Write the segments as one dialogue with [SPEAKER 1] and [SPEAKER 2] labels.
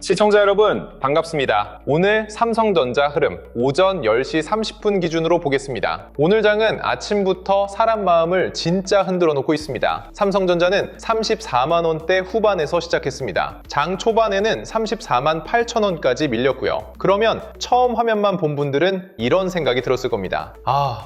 [SPEAKER 1] 시청자 여러분 반갑습니다. 오늘 삼성전자 흐름 오전 10시 30분 기준으로 보겠습니다. 오늘 장은 아침부터 사람 마음을 진짜 흔들어 놓고 있습니다. 삼성전자는 34만원대 후반에서 시작했습니다. 장 초반에는 34만 8천원까지 밀렸고요. 그러면 처음 화면만 본 분들은 이런 생각이 들었을 겁니다.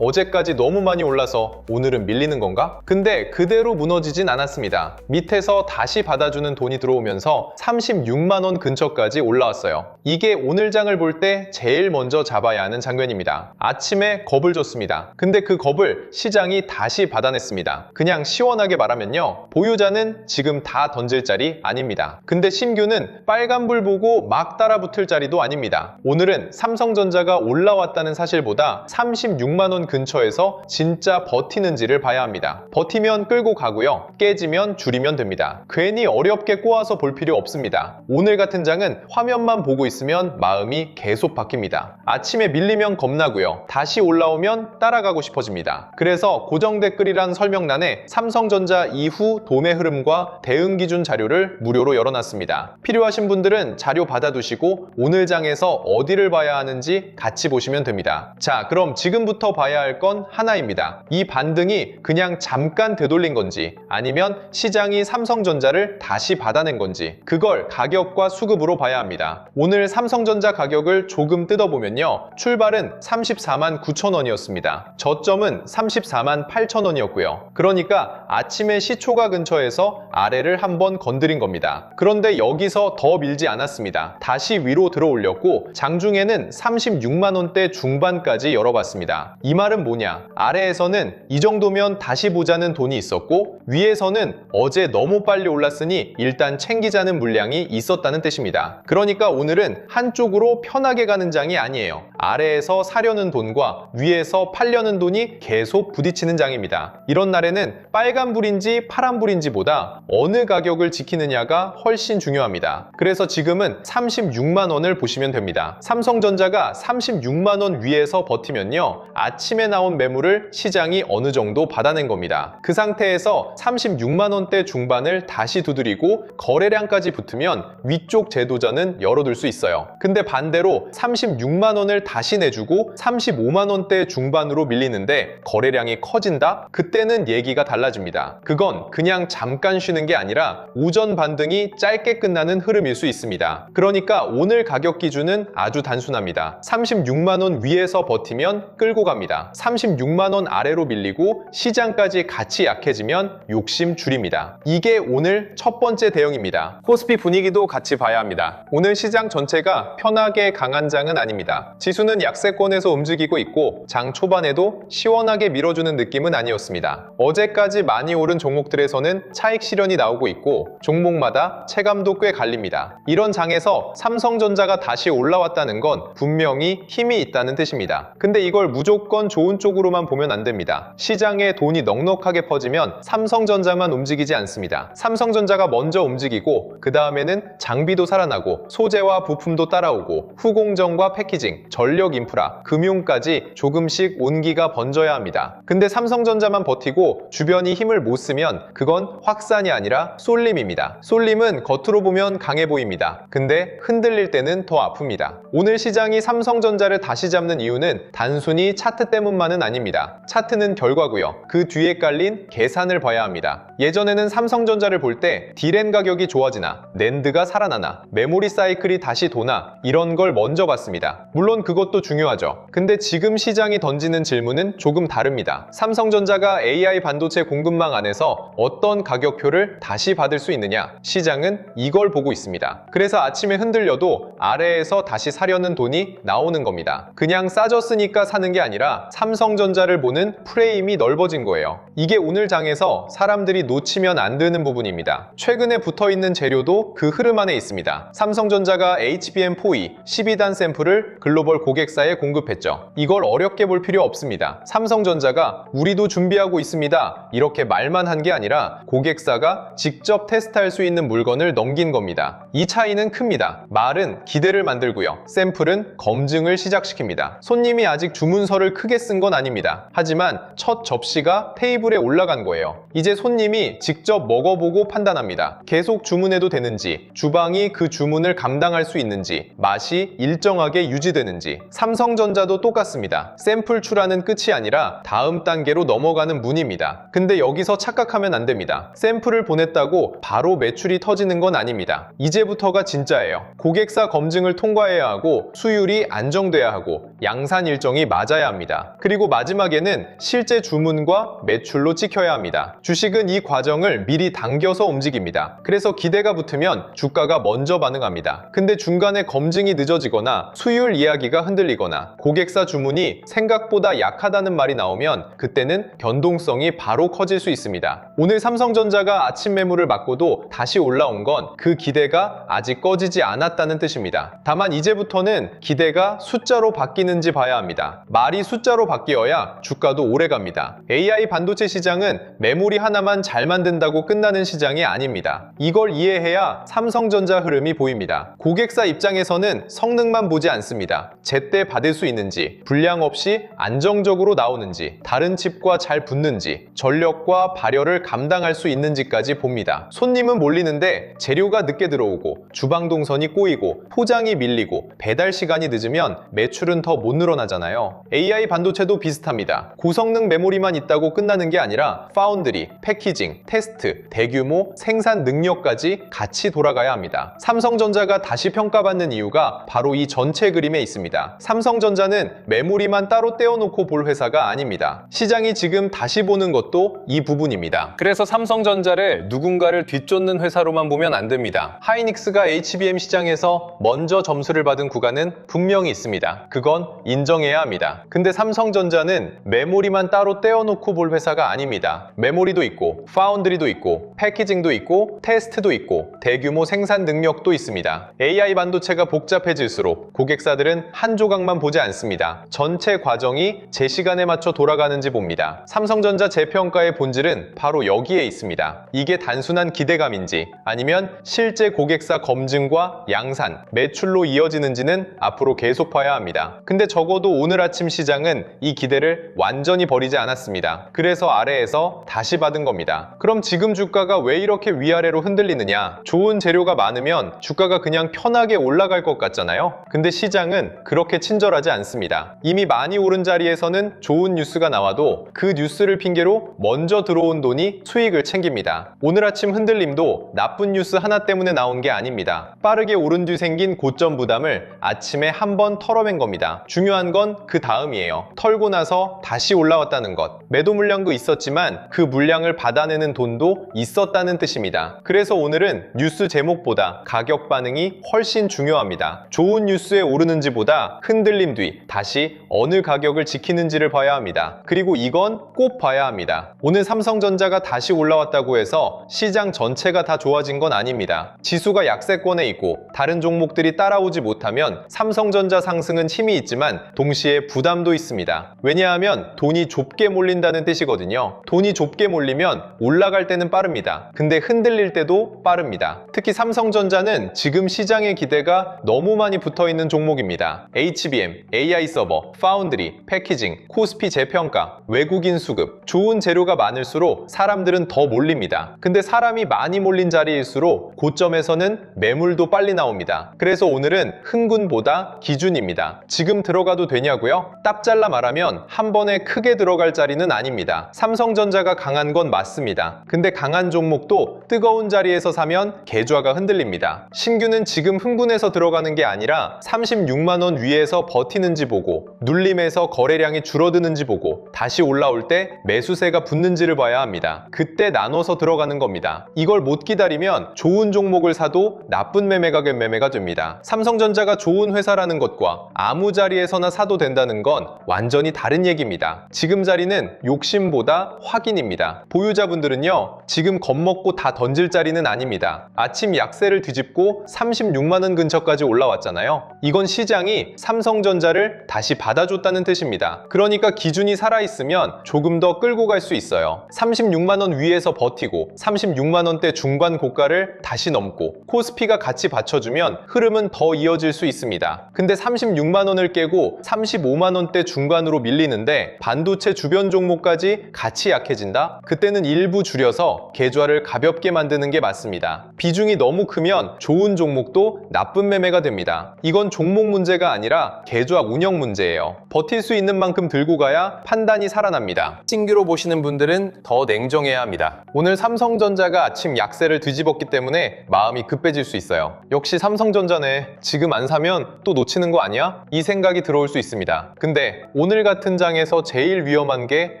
[SPEAKER 1] 어제까지 너무 많이 올라서 오늘은 밀리는 건가? 근데 그대로 무너지진 않았습니다. 밑에서 다시 받아주는 돈이 들어오면서 36만원 근처까지 올라왔어요. 이게 오늘 장을 볼 때 제일 먼저 잡아야 하는 장면입니다. 아침에 겁을 줬습니다. 근데 그 겁을 시장이 다시 받아냈습니다. 그냥 시원하게 말하면요, 보유자는 지금 다 던질 자리 아닙니다. 근데 신규는 빨간불 보고 막 따라붙을 자리도 아닙니다. 오늘은 삼성전자가 올라왔다는 사실보다 36만원 근처에서 진짜 버티는지를 봐야 합니다. 버티면 끌고 가고요, 깨지면 줄이면 됩니다. 괜히 어렵게 꼬아서 볼 필요 없습니다. 오늘 같은 장은 화면만 보고 있으면 마음이 계속 바뀝니다. 아침에 밀리면 겁나고요, 다시 올라오면 따라가고 싶어집니다. 그래서 고정 댓글이란 설명란에 삼성전자 이후 도매 흐름과 대응 기준 자료를 무료로 열어놨습니다. 필요하신 분들은 자료 받아두시고 오늘 장에서 어디를 봐야 하는지 같이 보시면 됩니다. 자, 그럼 지금부터 봐야 할 건 하나입니다. 이 반등이 그냥 잠깐 되돌린 건지 아니면 시장이 삼성전자를 다시 받아낸 건지, 그걸 가격과 수급으로 봐야 합니다. 오늘 삼성전자 가격을 조금 뜯어보면요, 출발은 34만 9천원이었습니다. 저점은 34만 8천원이었고요. 그러니까 아침에 시초가 근처에서 아래를 한번 건드린 겁니다. 그런데 여기서 더 밀지 않았습니다. 다시 위로 들어올렸고 장중에는 36만원대 중반까지 열어봤습니다. 이 말은 뭐냐? 아래에서는 이 정도면 다시 보자는 돈이 있었고, 위에서는 어제 너무 빨리 올랐으니 일단 챙기자는 물량이 있었다는 뜻입니다. 그러니까 오늘은 한쪽으로 편하게 가는 장이 아니에요. 아래에서 사려는 돈과 위에서 팔려는 돈이 계속 부딪히는 장입니다. 이런 날에는 빨간불인지 파란불인지보다 어느 가격을 지키느냐가 훨씬 중요합니다. 그래서 지금은 36만원을 보시면 됩니다. 삼성전자가 36만원 위에서 버티면요, 아침에 나온 매물을 시장이 어느 정도 받아낸 겁니다. 그 상태에서 36만원대 중반을 다시 두드리고 거래량까지 붙으면 위쪽 재도전은 열어둘 수 있어요. 근데 반대로 36만원을 다시 내주고 35만원대 중반으로 밀리는데 거래량이 커진다? 그때는 얘기가 달라집니다. 그건 그냥 잠깐 쉬는 게 아니라 오전 반등이 짧게 끝나는 흐름일 수 있습니다. 그러니까 오늘 가격 기준은 아주 단순합니다. 36만원 위에서 버티면 끌고 갑니다. 36만원 아래로 밀리고 시장까지 같이 약해지면 욕심 줄입니다. 이게 오늘 첫 번째 대응입니다. 코스피 분위기도 같이 봐야 합니다. 오늘 시장 전체가 편하게 강한 장은 아닙니다. 지수는 약세권에서 움직이고 있고 장 초반에도 시원하게 밀어주는 느낌은 아니었습니다. 어제까지 많이 오른 종목들에서는 차익 실현이 나오고 있고 종목마다 체감도 꽤 갈립니다. 이런 장에서 삼성전자가 다시 올라왔다는 건 분명히 힘이 있다는 뜻입니다. 근데 이걸 무조건 좋은 쪽으로만 보면 안 됩니다. 시장에 돈이 넉넉하게 퍼지면 삼성전자만 움직이지 않습니다. 삼성전자가 먼저 움직이고 그 다음에는 장비도 살아나고 소재와 부품도 따라오고 후공정과 패키징, 전력 인프라, 금융까지 조금씩 온기가 번져야 합니다. 근데 삼성전자만 버티고 주변이 힘을 못 쓰면 그건 확산이 아니라 쏠림입니다. 쏠림은 겉으로 보면 강해 보입니다. 근데 흔들릴 때는 더 아픕니다. 오늘 시장이 삼성전자를 다시 잡는 이유는 단순히 차트 때문만은 아닙니다. 차트는 결과고요, 그 뒤에 깔린 계산을 봐야 합니다. 예전에는 삼성전자를 볼 때 D램 가격이 좋아지나, 낸드가 살아나나, 메모리 사이클이 다시 도나, 이런 걸 먼저 봤습니다. 물론 그것도 중요하죠. 근데 지금 시장이 던지는 질문은 조금 다릅니다. 삼성전자가 AI 반도체 공급망 안에서 어떤 가격표를 다시 받을 수 있느냐? 시장은 이걸 보고 있습니다. 그래서 아침에 흔들려도 아래에서 다시 사려는 돈이 나오는 겁니다. 그냥 싸졌으니까 사는 게 아니라 삼성전자를 보는 프레임이 넓어진 거예요. 이게 오늘 장에서 사람들이 놓치면 안 되는 부분입니다. 최근에 붙어있는 재료도 그 흐름 안에 있습니다. 삼성전자가 HBM4E 12단 샘플을 글로벌 고객사에 공급했죠. 이걸 어렵게 볼 필요 없습니다. 삼성전자가 우리도 준비하고 있습니다, 이렇게 말만 한 게 아니라 고객사가 직접 테스트할 수 있는 물건을 넘긴 겁니다. 이 차이는 큽니다. 말은 기대를 만들고요, 샘플은 검증을 시작시킵니다. 손님이 아직 주문서를 크게 쓴 건 아닙니다. 하지만 첫 접시가 테이블에 올라간 거예요. 이제 손님이 직접 먹어보고 판단합니다. 계속 주문해도 되는지, 주방이 그 그 주문을 감당할 수 있는지, 맛이 일정하게 유지되는지. 삼성전자도 똑같습니다. 샘플 출하는 끝이 아니라 다음 단계로 넘어가는 문입니다. 근데 여기서 착각하면 안 됩니다. 샘플을 보냈다고 바로 매출이 터지는 건 아닙니다. 이제부터가 진짜예요. 고객사 검증을 통과해야 하고 수율이 안정돼야 하고 양산 일정이 맞아야 합니다. 그리고 마지막에는 실제 주문과 매출로 찍혀야 합니다. 주식은 이 과정을 미리 당겨서 움직입니다. 그래서 기대가 붙으면 주가가 먼저 반응합니다. 근데 중간에 검증이 늦어지거나 수율 이야기가 흔들리거나 고객사 주문이 생각보다 약하다는 말이 나오면 그때는 변동성이 바로 커질 수 있습니다. 오늘 삼성전자가 아침 매물을 맞고도 다시 올라온 건 그 기대가 아직 꺼지지 않았다는 뜻입니다. 다만 이제부터는 기대가 숫자로 바뀌는지 봐야 합니다. 말이 숫자로 바뀌어야 주가도 오래 갑니다. AI 반도체 시장은 메모리 하나만 잘 만든다고 끝나는 시장이 아닙니다. 이걸 이해해야 삼성전자 흐름이 보입니다. 고객사 입장에서는 성능만 보지 않습니다. 제때 받을 수 있는지, 불량 없이 안정적으로 나오는지, 다른 칩과 잘 붙는지, 전력과 발열을 감당할 수 있는지까지 봅니다. 손님은 몰리는데 재료가 늦게 들어오고 주방 동선이 꼬이고 포장이 밀리고 배달 시간이 늦으면 매출은 더 못 늘어나잖아요. AI 반도체도 비슷합니다. 고성능 메모리만 있다고 끝나는 게 아니라 파운드리, 패키징, 테스트, 대규모 생산 능력까지 같이 돌아가야 합니다. 삼성전자가 다시 평가받는 이유가 바로 이 전체 그림에 있습니다. 삼성전자는 메모리만 따로 떼어놓고 볼 회사가 아닙니다. 시장이 지금 다시 보는 것도 이 부분입니다. 그래서 삼성전자를 누군가를 뒤쫓는 회사로만 보면 안 됩니다. 하이닉스가 HBM 시장에서 먼저 점수를 받은 구간은 분명히 있습니다. 그건 인정해야 합니다. 근데 삼성전자는 메모리만 따로 떼어놓고 볼 회사가 아닙니다. 메모리도 있고 파운드리도 있고 패키징도 있고 테스트도 있고 대규모 생산 능력도 있습니다. AI 반도체가 복잡해질수록 고객사들은 한 조각만 보지 않습니다. 전체 과정이 제 시간에 맞춰 돌아가는지 봅니다. 삼성전자 재평가의 본질은 바로 여기에 있습니다. 이게 단순한 기대감인지 아니면 실제 고객사 검증과 양산, 매출로 이어지는지는 앞으로 계속 봐야 합니다. 근데 적어도 오늘 아침 시장은 이 기대를 완전히 버리지 않았습니다. 그래서 아래에서 다시 받은 겁니다. 그럼 지금 주가가 왜 이렇게 위아래로 흔들리느냐? 좋은 재료가 많으면 주가가 그냥 편하게 올라갈 것 같잖아요. 근데 시장은 그렇게 친절하지 않습니다. 이미 많이 오른 자리에서는 좋은 뉴스가 나와도 그 뉴스를 핑계로 먼저 들어온 돈이 수익을 챙깁니다. 오늘 아침 흔들림도 나쁜 뉴스 하나 때문에 나온 게 아닙니다. 빠르게 오른 뒤 생긴 고점 부담을 아침에 한번 털어낸 겁니다. 중요한 건 그 다음이에요. 털고 나서 다시 올라왔다는 것. 매도 물량도 있었지만 그 물량을 받아내는 돈도 있었다는 뜻입니다. 그래서 오늘은 뉴스 제목보다 가격 반응이 훨씬 중요합니다. 좋은 뉴스에 오르는지보다 흔들림 뒤 다시 어느 가격을 지키는지를 봐야 합니다. 그리고 이건 꼭 봐야 합니다. 오늘 삼성전자가 다시 올라왔다고 해서 시장 전체가 다 좋아진 건 아닙니다. 지수가 약세권에 있고 다른 종목들이 따라오지 못하면 삼성전자 상승은 힘이 있지만 동시에 부담도 있습니다. 왜냐하면 돈이 좁게 몰린다는 뜻이거든요. 돈이 좁게 몰리면 올라갈 때는 빠릅니다. 근데 흔들릴 때도 빠릅니다. 특히 삼성전자는 지금 시장의 기대가 너무 많이 붙어있는 종목입니다. HBM, AI 서버, 파운드리, 패키징, 코스피 재평가, 외국인 수급, 좋은 재료가 많을수록 사람들은 더 몰립니다. 근데 사람이 많이 몰린 자리일수록 고점에서는 매물도 빨리 나옵니다. 그래서 오늘은 흥분보다 기준입니다. 지금 들어가도 되냐고요? 딱 잘라 말하면 한 번에 크게 들어갈 자리는 아닙니다. 삼성전자가 강한 건 맞습니다. 근데 강한 종목도 뜨거운 자리에서 사면 계좌가 흔들립니다. 신규는 지금 흥분해서 들어가는 게 아니라 36만원 위에서 버티는지 보고 눌림에서 거래량이 줄어드는지 보고 다시 올라올 때 매수세가 붙는지를 봐야 합니다. 그때 나눠서 들어가는 겁니다. 이걸 못 기다리면 좋은 종목을 사도 나쁜 매매가 됩니다. 삼성전자가 좋은 회사라는 것과 아무 자리에서나 사도 된다는 건 완전히 다른 얘기입니다. 지금 자리는 욕심보다 확인입니다. 보유자분들은요, 지금 겁먹고 다 던질 자리는 아닙니다. 아침 약세를 뒤집고 36만원 근처까지 올라왔잖아요. 이건 시장이 삼성전자를 다시 받아줬다는 뜻입니다. 그러니까 기준이 살아있으면 조금 더 끌고 갈 수 있어요. 36만원 위에서 버티고 36만원대 중반 고가를 다시 넘고 코스피가 같이 받쳐주면 흐름은 더 이어질 수 있습니다. 근데 36만원을 깨고 35만원대 중간으로 밀리는데 반도체 주변 종목까지 같이 약해진다? 그때는 일부 줄여서 계좌를 가볍게 만드는 게 맞습니다. 비중이 너무 크면 되면 좋은 종목도 나쁜 매매가 됩니다. 이건 종목 문제가 아니라 계좌 운영 문제예요. 버틸 수 있는 만큼 들고 가야 판단이 살아납니다. 신규로 보시는 분들은 더 냉정해야 합니다. 오늘 삼성전자가 아침 약세를 뒤집었기 때문에 마음이 급해질 수 있어요. 역시 삼성전자네. 지금 안 사면 또 놓치는 거 아니야? 이 생각이 들어올 수 있습니다. 근데 오늘 같은 장에서 제일 위험한 게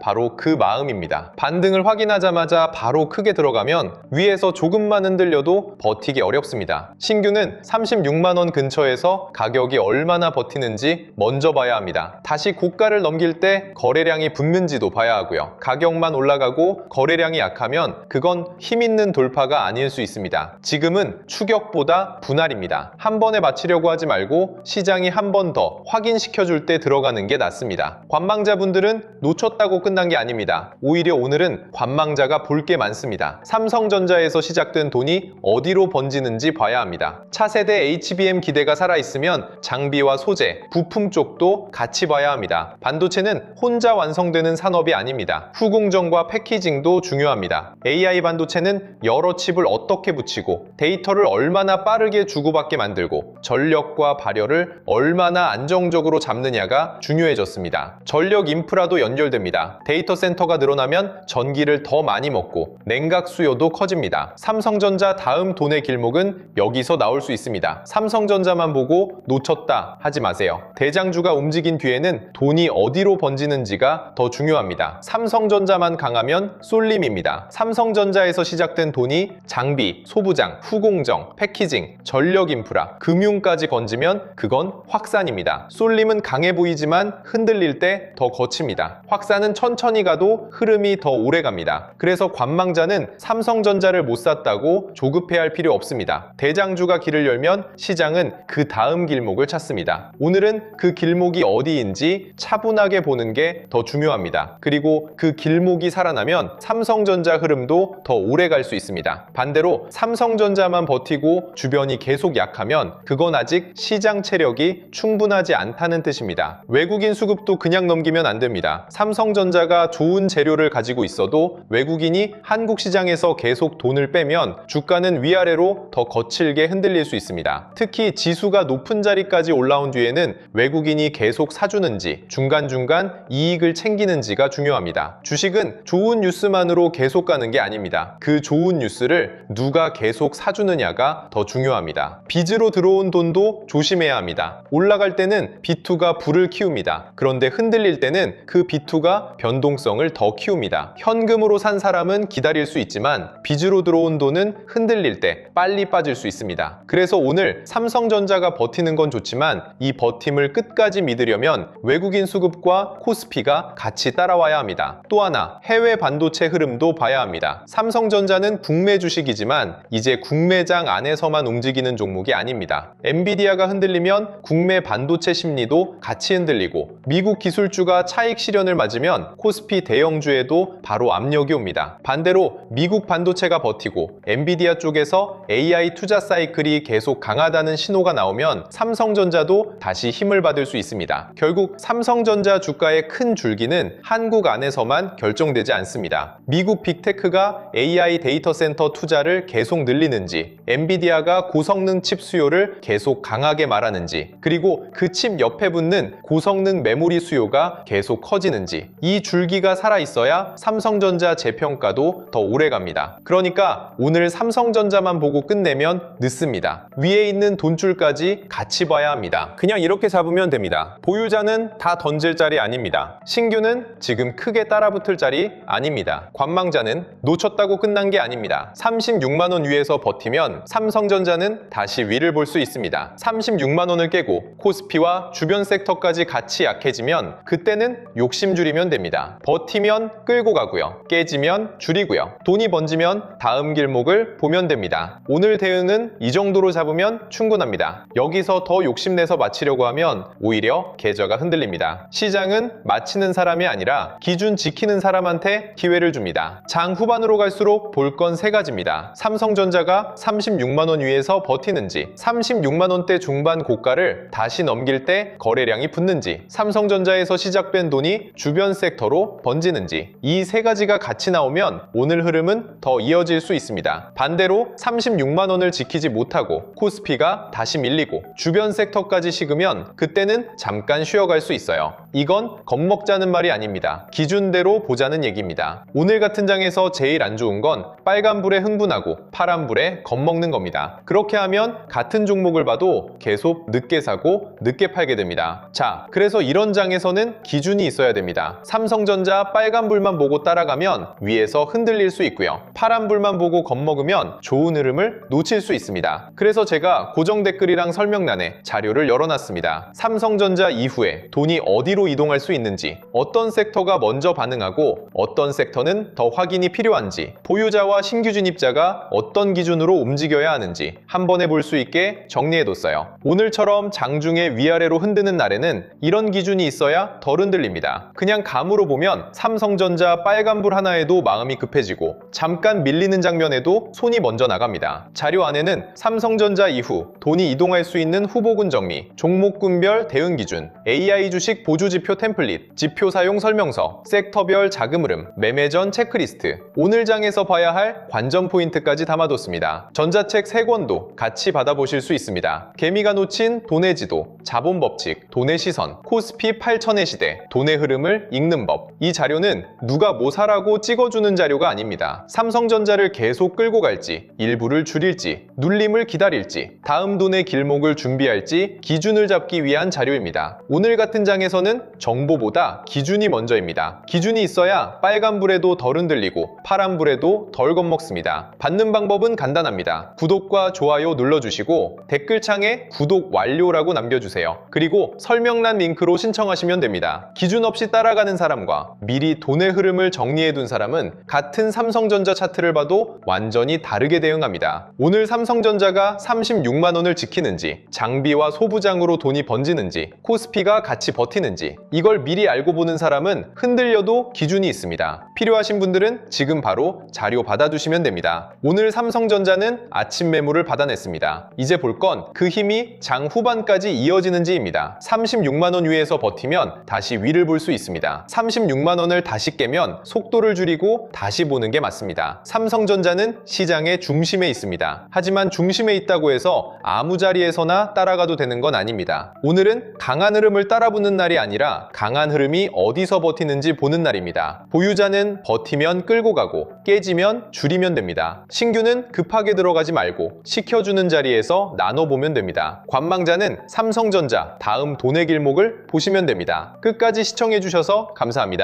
[SPEAKER 1] 바로 그 마음입니다. 반등을 확인하자마자 바로 크게 들어가면 위에서 조금만 흔들려도 버티기 어렵습니다. 신규는 36만 원 근처에서 가격이 얼마나 버티는지 먼저 봐야 합니다. 다시 고가를 넘길 때 거래량이 붙는지도 봐야 하고요. 가격만 올라가고 거래량이 약하면 그건 힘 있는 돌파가 아닐 수 있습니다. 지금은 추격보다 분할입니다. 한 번에 맞추려고 하지 말고 시장이 한 번 더 확인시켜줄 때 들어가는 게 낫습니다. 관망자분들은 놓쳤다고 끝난 게 아닙니다. 오히려 오늘은 관망자가 볼 게 많습니다. 삼성전자에서 시작된 돈이 어디로 번지는지 봐야 합니다. 차세대 HBM 기대가 살아있으면 장비와 소재, 부품 쪽도 같이 봐야 합니다. 반도체는 혼자 완성되는 산업이 아닙니다. 후공정과 패키징도 중요합니다. AI 반도체는 여러 칩을 어떻게 붙이고 데이터를 얼마나 빠르게 주고받게 만들고 전력과 발열을 얼마나 안정적으로 잡느냐가 중요해졌습니다. 전력 인프라도 연결됩니다. 데이터 센터가 늘어나면 전기를 더 많이 먹고 냉각 수요도 커집니다. 삼성전자 다음 돈의 길목은 여기서 나올 수 있습니다. 삼성전자만 보고 놓쳤다 하지 마세요. 대장주가 움직인 뒤에는 돈이 어디로 번지는지가 더 중요합니다. 삼성전자만 강하면 쏠림입니다. 삼성전자에서 시작된 돈이 장비, 소부장, 후공정, 패키징, 전력 인프라, 금융까지 건지면 그건 확산입니다. 쏠림은 강해 보이지만 흔들릴 때 더 거칩니다. 확산은 천천히 가도 흐름이 더 오래 갑니다. 그래서 관망자는 삼성전자를 못 샀다고 조급해할 필요 없습니다. 대장주가 길을 열면 시장은 그 다음 길목을 찾습니다. 오늘은 그 길목이 어디인지 차분하게 보는 게 더 중요합니다. 그리고 그 길목이 살아나면 삼성전자 흐름도 더 오래 갈 수 있습니다. 반대로 삼성전자만 버티고 주변이 계속 약하면 그건 아직 시장 체력이 충분하지 않다는 뜻입니다. 외국인 수급도 그냥 넘기면 안 됩니다. 삼성전자가 좋은 재료를 가지고 있어도 외국인이 한국 시장에서 계속 돈을 빼면 주가는 위아래로 더 거칠게 흔들릴 수 있습니다. 특히 지수가 높은 자리까지 올라온 뒤에는 외국인이 계속 사주는지 중간중간 이익을 챙기는지가 중요합니다. 주식은 좋은 뉴스만으로 계속 가는 게 아닙니다. 그 좋은 뉴스를 누가 계속 사주느냐가 더 중요합니다. 빚으로 들어온 돈도 조심해야 합니다. 올라갈 때는 B2가 불을 키웁니다. 그런데 흔들릴 때는 그 B2가 변동성을 더 키웁니다. 현금으로 산 사람은 기다릴 수 있지만 빚으로 들어온 돈은 흔들릴 때 빨리 빠질 수 있습니다. 그래서 오늘 삼성전자가 버티는 건 좋지만 이 버팀을 끝까지 믿으려면 외국인 수급과 코스피가 같이 따라와야 합니다. 또 하나, 해외 반도체 흐름도 봐야 합니다. 삼성전자는 국내 주식이지만 이제 국매장 안에서만 움직이는 종목이 아닙니다. 엔비디아가 흔들리면 국내 반도체 심리도 같이 흔들리고 미국 기술주가 차익 실현을 맞으면 코스피 대형주에도 바로 압력이 옵니다. 반대로 미국 반도체가 버티고 엔비디아 쪽에서 AI 투자 사이클이 계속 강하다는 신호가 나오면 삼성전자도 다시 힘을 받을 수 있습니다. 결국 삼성전자 주가의 큰 줄기는 한국 안에서만 결정되지 않습니다. 미국 빅테크가 AI 데이터 센터 투자를 계속 늘리는지, 엔비디아가 고성능 칩 수요를 계속 강하게 말하는지, 그리고 그 칩 옆에 붙는 고성능 메모리 수요가 계속 커지는지, 이 줄기가 살아있어야 삼성전자 재평가도 더 오래 갑니다. 그러니까 오늘 삼성전자만 보고 끝내면 늦습니다. 위에 있는 돈줄까지 같이 봐야 합니다. 그냥 이렇게 잡으면 됩니다. 보유자는 다 던질 자리 아닙니다. 신규는 지금 크게 따라붙을 자리 아닙니다. 관망자는 놓쳤다고 끝난 게 아닙니다. 36만 원 위에서 버티면 삼성전자는 다시 위를 볼 수 있습니다. 36만 원을 깨고 코스피와 주변 섹터까지 같이 약해지면 그때는 욕심 줄이면 됩니다. 버티면 끌고 가고요. 깨지면 줄이고요. 돈이 번지면 다음 길목을 보면 됩니다. 오늘 대응은 이 정도로 잡으면 충분합니다. 여기서 더 욕심내서 마치려고 하면 오히려 계좌가 흔들립니다. 시장은 마치는 사람이 아니라 기준 지키는 사람한테 기회를 줍니다. 장 후반으로 갈수록 볼 건 세 가지입니다. 삼성전자가 36만 원 위에서 버티는지, 36만 원대 중반 고가를 다시 넘길 때 거래량이 붙는지, 삼성전자에서 시작된 돈이 주변 섹터로 번지는지, 이 세 가지가 같이 나오면 오늘 흐름은 더 이어질 수 있습니다. 반대로 36만 원을 지키지 못하고 코스피가 다시 밀리고 주변 섹터까지 식으면 그때는 잠깐 쉬어갈 수 있어요. 이건 겁먹자는 말이 아닙니다. 기준대로 보자는 얘기입니다. 오늘 같은 장에서 제일 안 좋은 건 빨간불에 흥분하고 파란불에 겁먹는 겁니다. 그렇게 하면 같은 종목을 봐도 계속 늦게 사고 늦게 팔게 됩니다. 자, 그래서 이런 장에서는 기준이 있어야 됩니다. 삼성전자 빨간불만 보고 따라가면 위에서 흔들릴 수 있고요. 파란불만 보고 겁먹으면 좋은 흐름을 놓칠 수 있습니다. 그래서 제가 고정 댓글이랑 설명란에 자료를 열어놨습니다. 삼성전자 이후에 돈이 어디로 이동할 수 있는지, 어떤 섹터가 먼저 반응하고 어떤 섹터는 더 확인이 필요한지, 보유자와 신규 진입자가 어떤 기준으로 움직여야 하는지 한 번에 볼 수 있게 정리해뒀어요. 오늘처럼 장중에 위아래로 흔드는 날에는 이런 기준이 있어야 덜 흔들립니다. 그냥 감으로 보면 삼성전자 빨간불 하나에도 마음이 급해지고 잠깐 밀리는 장면에도 손이 먼저 나갑니다. 자료 안에는 삼성전자 이후 돈이 이동할 수 있는 후보군 정리, 종목군별 대응 기준, AI 주식 보조지표 템플릿, 지표 사용 설명서, 섹터별 자금 흐름, 매매 전 체크리스트, 오늘 장에서 봐야 할 관전 포인트까지 담아뒀습니다. 전자책 3권도 같이 받아보실 수 있습니다. 개미가 놓친 돈의 지도, 자본 법칙, 돈의 시선, 코스피 8000의 시대, 돈의 흐름을 읽는 법. 이 자료는 누가 뭐 사라고 찍어주는 자료가 아닙니다. 삼성전자를 계속 끌고 갈지, 일부를 줄일지, 눌림을 기다릴지, 다음 돈의 길목을 준비할지 기준을 잡기 위한 자료입니다. 오늘 같은 장에서는 정보보다 기준이 먼저입니다. 기준이 있어야 빨간불에도 덜 흔들리고 파란불에도 덜 겁먹습니다. 받는 방법은 간단합니다. 구독과 좋아요 눌러주시고 댓글창에 구독 완료라고 남겨주세요. 그리고 설명란 링크로 신청하시면 됩니다. 기준 없이 따라가는 사람과 미리 돈의 흐름을 정리해둔 사람은 같은 삼성전자 차트를 봐도 완전히 다르게 대응합니다. 오늘 삼성전자가 36만 원을 지키는지, 장비와 소부장으로 돈이 번지는지, 코스피가 같이 버티는지, 이걸 미리 알고 보는 사람은 흔들려도 기준이 있습니다. 필요하신 분들은 지금 바로 자료 받아두시면 됩니다. 오늘 삼성전자는 아침 매물을 받아냈습니다. 이제 볼 건 그 힘이 장 후반까지 이어지는지입니다. 36만 원 위에서 버티면 다시 위를 볼 수 있습니다. 36만 원을 다시 깨면 속도를 줄이고 다시 보는 게 맞습니다. 삼성전자는 시장의 중심에 있습니다. 하지만 중심에 있다고 해서 아무 자리에서나 따라가도 되는 건 아닙니다. 오늘은 강한 흐름을 따라붙는 날이 아니라 강한 흐름이 어디서 버티는지 보는 날입니다. 보유자는 버티면 끌고 가고 깨지면 줄이면 됩니다. 신규는 급하게 들어가지 말고 시켜주는 자리에서 나눠보면 됩니다. 관망자는 삼성전자 다음 돈의 길목을 보시면 됩니다. 끝까지 시청해주셔서 감사합니다.